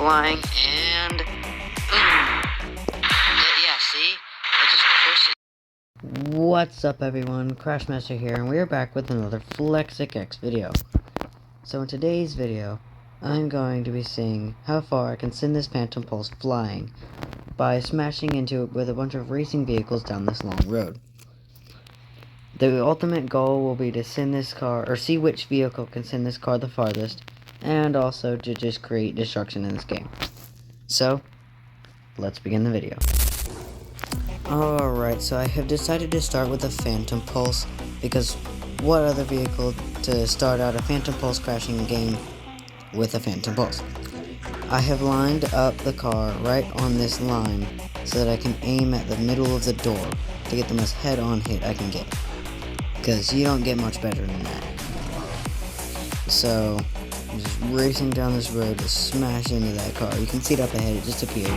flying, and yeah, see? I just pushed it. What's up everyone, Crashmaster here, and we are back with another FlexicX video. So in today's video, I'm going to be seeing how far I can send this Phantom Pulse flying by smashing into it with a bunch of racing vehicles down this long road. The ultimate goal will be to send this car, or see which vehicle can send this car the farthest, and also to just create destruction in this game. So, let's begin the video. Alright, so I have decided to start with the Phantom Pulse, because what other vehicle to start out a Phantom Pulse crashing game with a Phantom Pulse? I have lined up the car right on this line so that I can aim at the middle of the door to get the most head-on hit I can get, because you don't get much better than that. So, I'm just racing down this road to smash into that car. You can see it up ahead, it just appeared.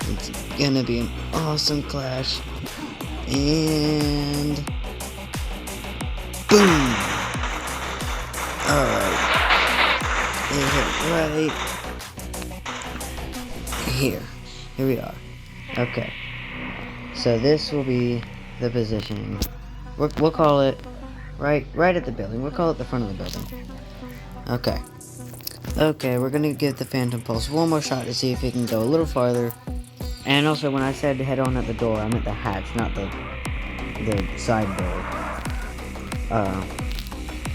It's gonna be an awesome clash. And boom! Alright. It hit right here. Here we are. Okay. So this will be the positioning. We'll call it right at the building. We'll call it the front of the building. Okay. Okay, we're gonna give the Phantom Pulse one more shot to see if it can go a little farther. And also, when I said head on at the door, I meant the hatch, not the side door.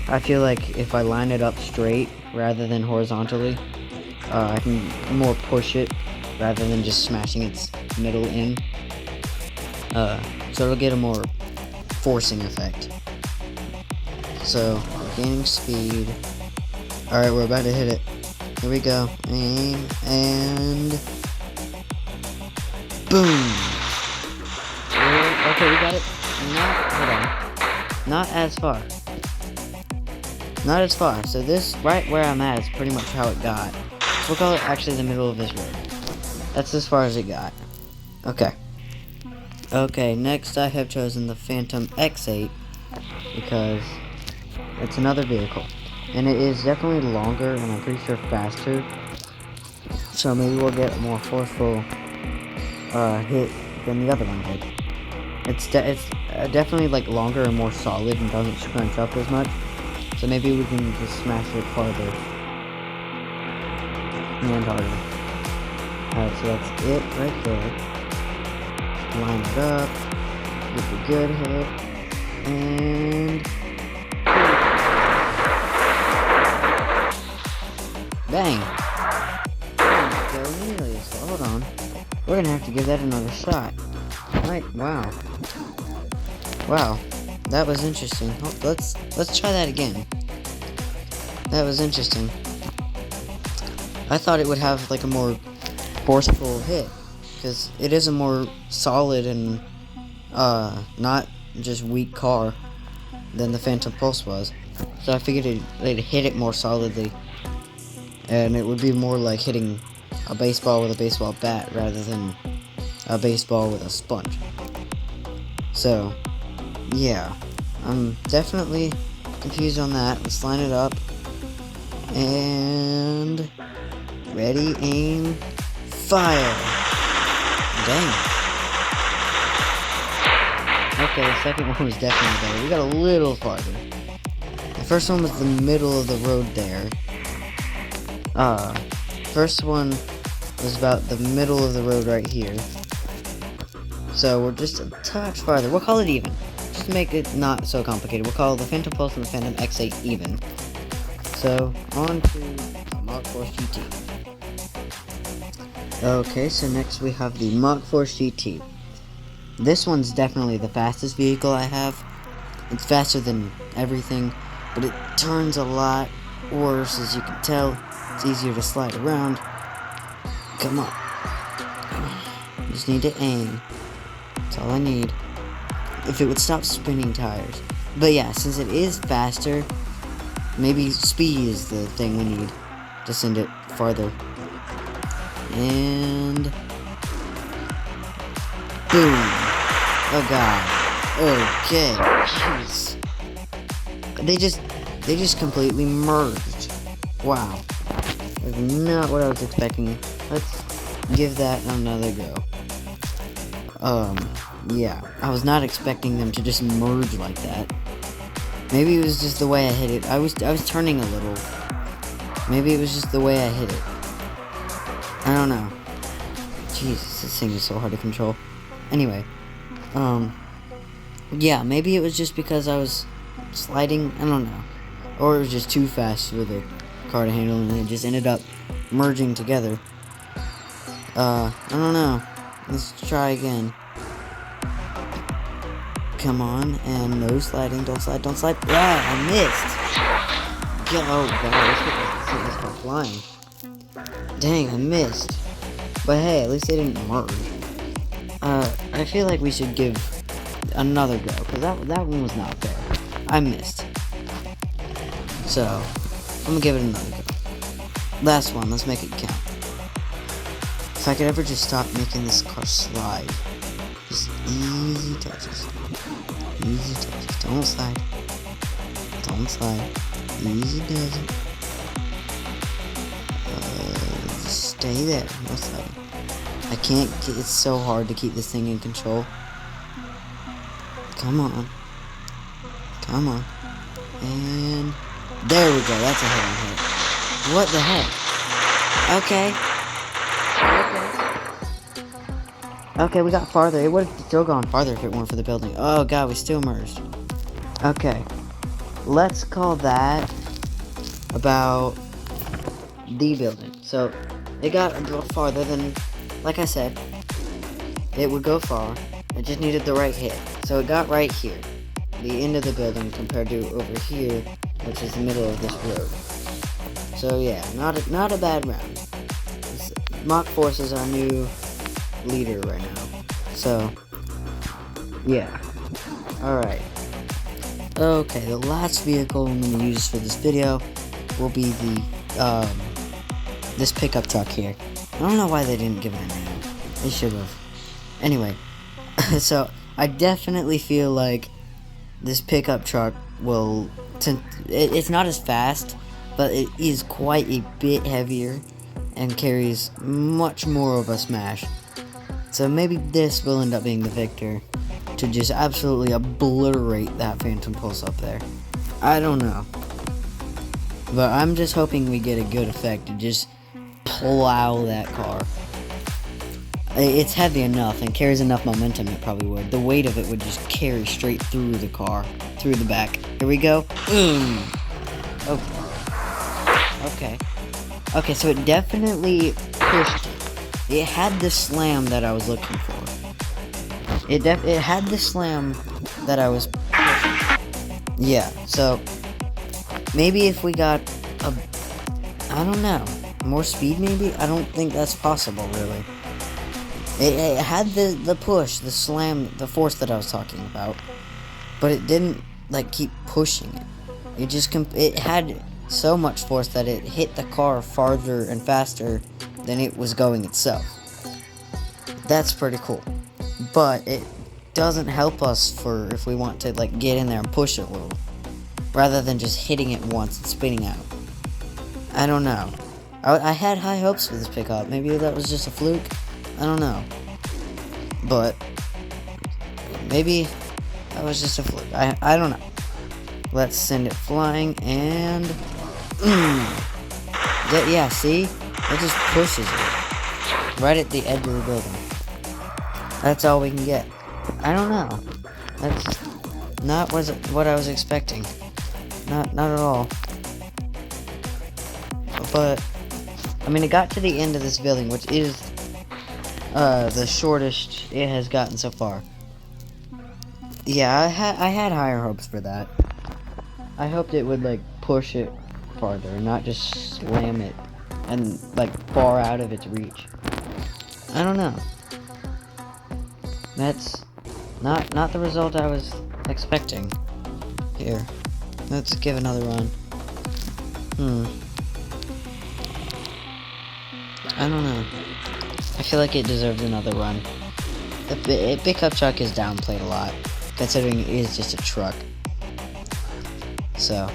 I feel like if I line it up straight rather than horizontally, I can more push it rather than just smashing its middle in. So it'll get a more forcing effect. So, we're gaining speed. Alright, we're about to hit it. Here we go. Aim, and boom! Okay, we got it. Hold on. Not as far. Not as far. So this, right where I'm at, is pretty much how it got. We'll call it actually the middle of this road. That's as far as it got. Okay. Okay, next I have chosen the Phantom X8 because it's another vehicle. And it is definitely longer and I'm pretty sure faster. So maybe we'll get a more forceful hit than the other one did. It's definitely like longer and more solid and doesn't scrunch up as much. So maybe we can just smash it farther and harder. Alright, so that's it right there. Line it up, get the good hit, and bang! Go nearly, so hold on. We're gonna have to give that another shot. Right, wow. Wow, that was interesting. Oh, let's try that again. That was interesting. I thought it would have like a more forceful hit, because it is a more solid and not just weak car than the Phantom Pulse was. So I figured they'd hit it more solidly, and it would be more like hitting a baseball with a baseball bat rather than a baseball with a sponge. So, yeah, I'm definitely confused on that. Let's line it up. And ready, aim, fire. Dang. Okay, the second one was definitely better. We got a little farther. The first one was the middle of the road there. First one was about the middle of the road right here. So we're just a touch farther. We'll call it even. Just to make it not so complicated. We'll call the Phantom Pulse and the Phantom X8 even. So, on to the Mach Force GT. Okay, so next we have the Mach Force GT. This one's definitely the fastest vehicle I have. It's faster than everything, but it turns a lot worse, as you can tell. It's easier to slide around. Come on. Just need to aim. That's all I need. If it would stop spinning tires. But yeah, since it is faster, maybe speed is the thing we need to send it farther. And boom. Oh god. Okay. Jeez. They just completely merged. Wow. That's not what I was expecting. Let's give that another go. Yeah, I was not expecting them to just merge like that. Maybe it was just the way I hit it. I was turning a little. Maybe it was just the way I hit it. I don't know. Jesus, this thing is so hard to control. Anyway, yeah, maybe it was just because I was sliding. I don't know, or it was just too fast for the car to handle, and it just ended up merging together. I don't know. Let's try again. Come on, and no sliding. Don't slide. Don't slide. Yeah, I missed. Oh god, let's go flying. Dang, I missed. But hey, at least they didn't merge. I feel like we should give another go, because that one was not fair. I missed. So, I'm gonna give it another go. Last one, let's make it count. If I could ever just stop making this car slide. Just easy touches. Easy touches. Don't slide. Don't slide. Easy does it. Just stay there. No sliding. I can't get, it's so hard to keep this thing in control. Come on. Come on. And there we go. That's a hit on hit. What the heck? Okay. Okay, we got farther. It would have still gone farther if it weren't for the building. Oh god, we still merged. Okay. Let's call that about the building. So, it got a little farther than, like I said, it would go far. It just needed the right hit. So it got right here, the end of the building, compared to over here, which is the middle of this road. So yeah, not a bad round. Mach Force is our new leader right now. So yeah. Alright. Okay, the last vehicle I'm going to use for this video will be the this pickup truck here. I don't know why they didn't give it a name. They should have. Anyway, so I definitely feel like this pickup truck will... It's not as fast, but it is quite a bit heavier and carries much more of a smash. So maybe this will end up being the victor to just absolutely obliterate that Phantom Pulse up there. I don't know. But I'm just hoping we get a good effect to just plow that car. It's heavy enough and carries enough momentum, it probably would. The weight of it would just carry straight through the car, through the back. Here we go. Okay. Okay, so it definitely pushed it. It had the slam that I was looking for. It had the slam that I was pushing. Yeah, so maybe if we got a, I don't know, more speed maybe? I don't think that's possible, really. It had the push, the slam, the force that I was talking about, but it didn't, like, keep pushing it. It just, it had so much force that it hit the car farther and faster than it was going itself. That's pretty cool. But it doesn't help us for if we want to, like, get in there and push it a little, rather than just hitting it once and spinning out. I don't know. I had high hopes for this pickup. Maybe that was just a fluke. I don't know. But maybe that was just a fluke. I don't know. Let's send it flying and yeah, see? It just pushes it right at the edge of the building. That's all we can get. I don't know. That's not what I was expecting. Not at all. But I mean, it got to the end of this building, which is the shortest it has gotten so far. Yeah, I had higher hopes for that. I hoped it would, like, push it farther, not just slam it and, like, far out of its reach. I don't know. That's not the result I was expecting. Here, let's give another run. I don't know. I feel like it deserves another run. The pickup truck is downplayed a lot, considering it is just a truck. So,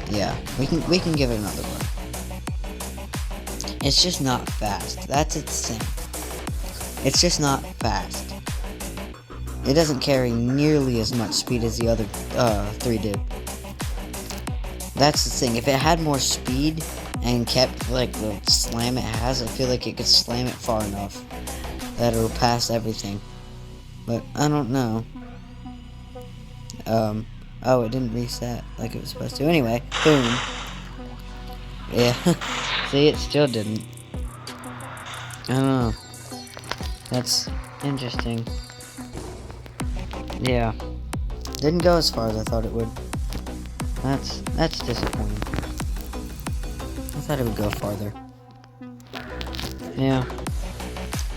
yeah, we can give it another run. It's just not fast. That's its thing. It's just not fast. It doesn't carry nearly as much speed as the other 3 did. That's the thing. If it had more speed and kept like the slam it has, I feel like it could slam it far enough that it'll pass everything. But I don't know. Oh, it didn't reset like it was supposed to. Anyway, boom. Yeah. See, it still didn't. I don't know. That's interesting. Yeah. Didn't go as far as I thought it would. That's disappointing. I thought it would go farther. Yeah.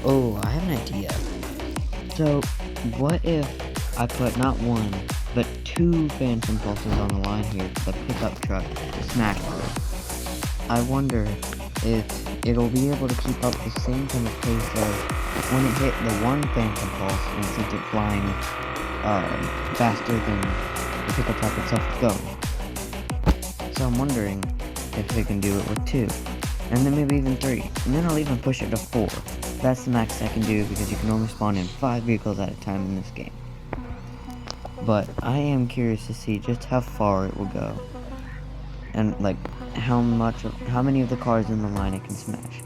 Oh, I have an idea. So, what if I put not 1, but 2 Phantom Pulses on the line here for the pickup truck to smash through? I wonder if it'll be able to keep up the same kind of pace of when it hit the 1 Phantom Pulse and sent it flying faster than the pickup truck itself going. So I'm wondering if they can do it with 2, and then maybe even 3, and then I'll even push it to 4. That's the max I can do because you can only spawn in 5 vehicles at a time in this game. But I am curious to see just how far it will go, and like how many of the cars in the line it can smash.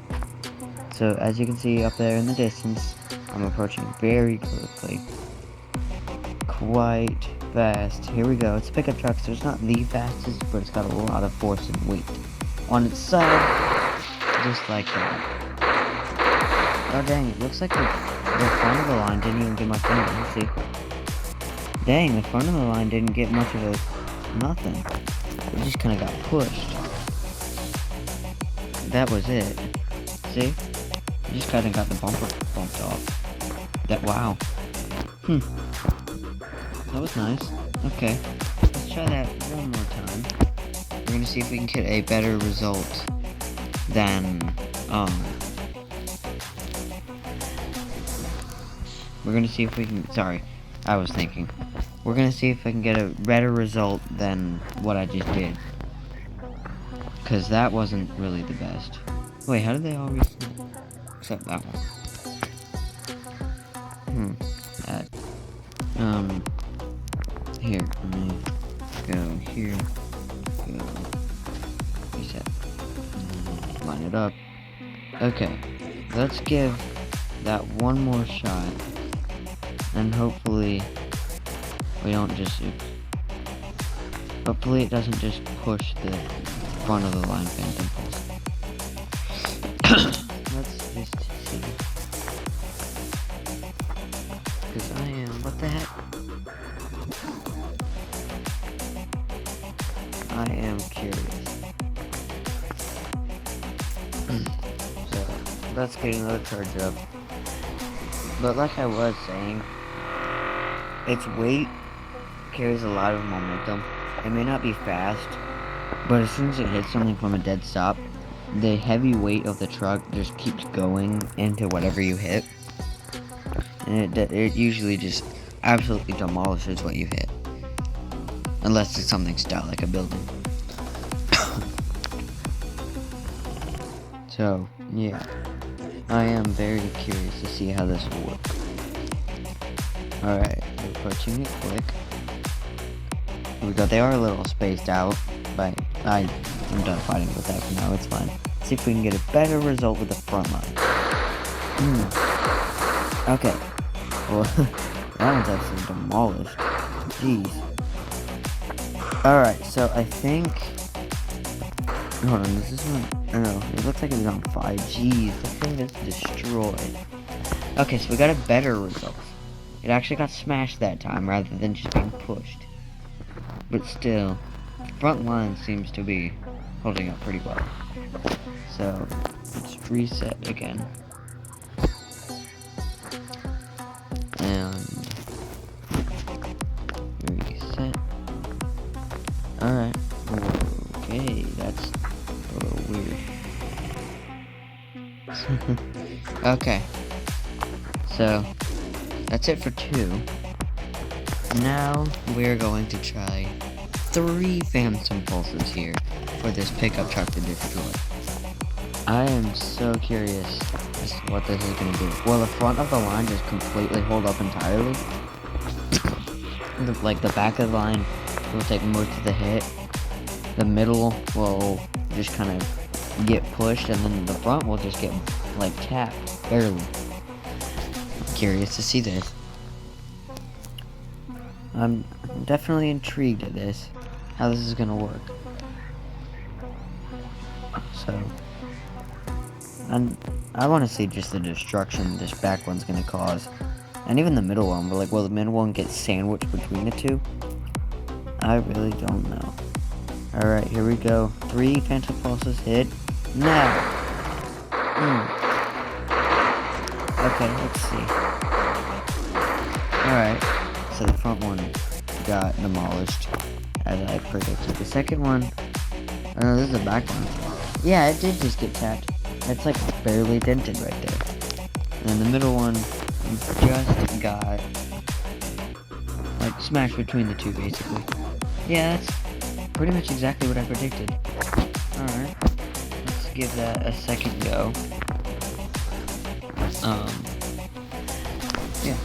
So as you can see up there in the distance, I'm approaching very quickly. Quite fast. Here we go. It's a pickup truck, so it's not the fastest, but it's got a lot of force and weight on its side, just like that. Oh dang, it looks like the front of the line didn't even get much in it. Let's see. Dang, the front of the line didn't get much of a nothing. It just kind of got pushed. That was it. See? It just kind of got the bumper bumped off. Wow. That was nice. Okay. Let's try that one more time. We're gonna see if we can get a better result than, we're gonna see if we can, sorry, I was thinking. We're gonna see if I can get a better result than what I just did. Cause that wasn't really the best. Wait, how did they all reset? Except that one. Here, let me go here, go, reset, line it up. Okay, let's give that one more shot, and hopefully we don't just, hopefully it doesn't just push the front of the line Phantom Pulse. Let's just see. Because I am, what the heck? I am curious. So, let's get another charge up. But like I was saying, its weight carries a lot of momentum. It may not be fast, but as soon as it hits something from a dead stop, the heavy weight of the truck just keeps going into whatever you hit. And it usually just absolutely demolishes what you hit. Unless it's something stout like a building. So, yeah. I am very curious to see how this will work. Alright, we're approaching it quick. Here we go. They are a little spaced out, but I'm done fighting with that for now. It's fine. Let's see if we can get a better result with the front line. Okay. Well, that one's actually demolished. Jeez. Alright, so I think... Hold on, is this one... Oh, no, it looks like it was on 5. Jeez, the thing is destroyed. Okay, so we got a better result. It actually got smashed that time, rather than just being pushed. But still, the front line seems to be holding up pretty well. So, let's reset again. And... reset. Alright. Okay, that's a little weird. Okay. So, that's it for 2. Now, we're going to try 3 Phantom Pulses here for this pickup truck to destroy. I am so curious as to what this is gonna do. Will the front of the line just completely hold up entirely? Like the back of the line will take most of the hit. The middle will just kind of get pushed, and then the front will just get like tapped, barely. I'm curious to see this. I'm definitely intrigued at this, how this is gonna work. So, and I want to see just the destruction this back one's gonna cause, and even the middle one. But like, will the middle one get sandwiched between the two? I really don't know. All right, here we go. 3 Phantom Pulses hit now. Okay, let's see. All right, so the front one got demolished, as I predicted. The second one, oh no, this is the back one. Yeah, it did just get tapped. It's like barely dented right there. And the middle one just got like smashed between the two, basically. Yeah, that's pretty much exactly what I predicted. Alright, let's give that a second go. Yeah.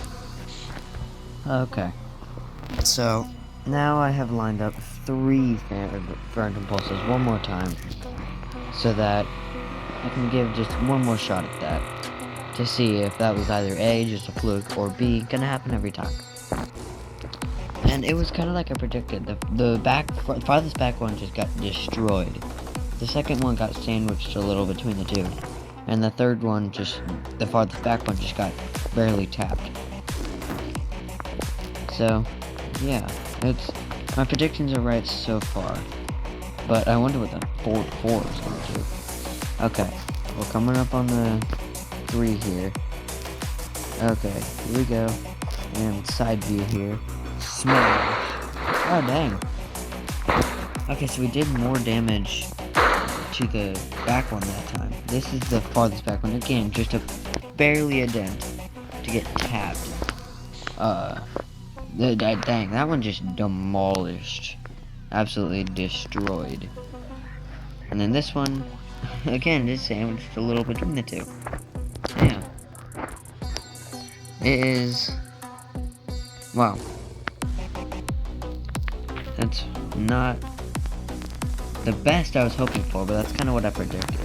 Okay. So, now I have lined up 3 Phantom Pulses one more time, so that I can give just one more shot at that, to see if that was either A, just a fluke, or B, gonna happen every time. And it was kind of like I predicted. The farthest back one just got destroyed. The second one got sandwiched a little between the two. And the third one the farthest back one just got barely tapped. So, yeah, my predictions are right so far. But I wonder what the four is going to do. Okay, we're coming up on the 3 here. Okay, here we go. And side view here. Smash. Oh, dang. Okay, so we did more damage to the back one that time. This is the farthest back one. Again, just barely a dent to get tapped. Dang, that one just demolished. Absolutely destroyed. And then this one, again, just sandwiched a little between the two. Damn. It is... wow. That's not the best I was hoping for, but that's kind of what I predicted.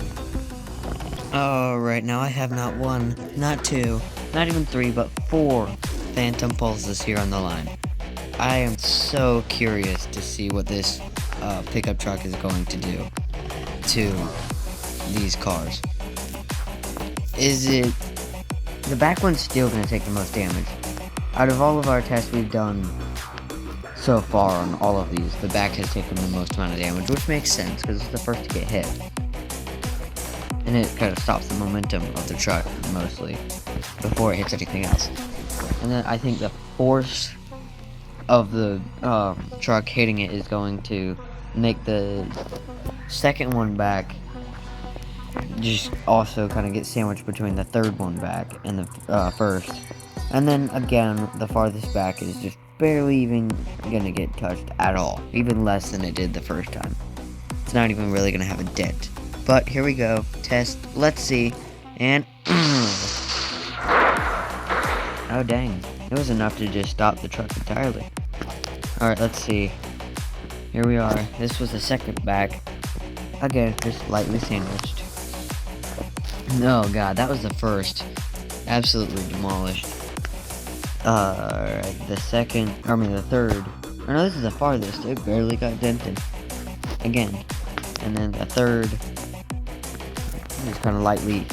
Alright, now I have not 1, not 2, not even 3, but 4 Phantom Pulses here on the line. I am so curious to see what this pickup truck is going to do to these cars. Is it... the back one's still going to take the most damage. Out of all of our tests we've done so far on all of these, the back has taken the most amount of damage, which makes sense, because it's the first to get hit. And it kind of stops the momentum of the truck, mostly, before it hits anything else. And then I think the force of the truck hitting it is going to make the second one back just also kind of get sandwiched between the third one back and the first. And then again, the farthest back is just barely even gonna get touched at all, even less than it did the first time. It's not even really gonna have a dent. But here we go, test, let's see, and oh dang, it was enough to just stop the truck entirely. Alright, let's see, here we are. This was the second back, again, just lightly sandwiched. Oh god, that was the first, absolutely demolished. Alright, the third. Oh no, this is the farthest. It barely got dented. Again. And then the third is kind of lightly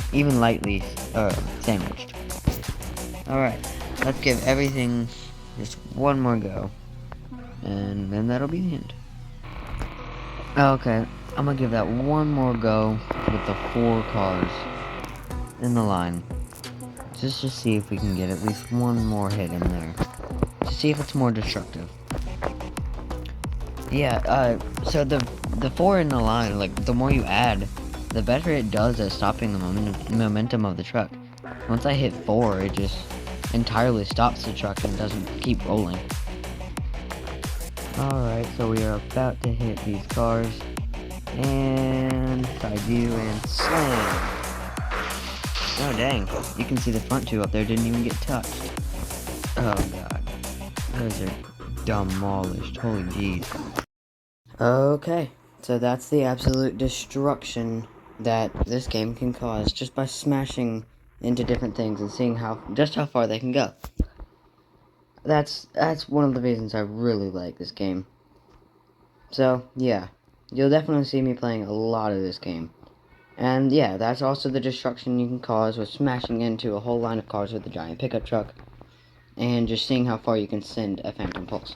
sandwiched. Alright, let's give everything just one more go. And then that'll be the end. Okay, I'm gonna give that one more go with the 4 cars in the line. Just to see if we can get at least one more hit in there. To see if it's more destructive. Yeah, so the 4 in the line, like, the more you add, the better it does at stopping the momentum of the truck. Once I hit 4, it just entirely stops the truck and doesn't keep rolling. Alright, so we are about to hit these cars. And side view and slam. Oh dang, you can see the front two up there didn't even get touched. Oh god, those are demolished, holy jeez. Okay, so that's the absolute destruction that this game can cause just by smashing into different things and seeing just how far they can go. That's one of the reasons I really like this game. So, yeah, you'll definitely see me playing a lot of this game. And yeah, that's also the destruction you can cause with smashing into a whole line of cars with a giant pickup truck, and just seeing how far you can send a Phantom Pulse.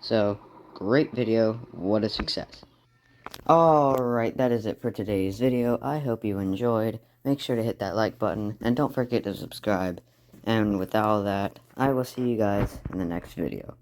So, great video, what a success. Alright, that is it for today's video. I hope you enjoyed. Make sure to hit that like button, and don't forget to subscribe. And with all that, I will see you guys in the next video.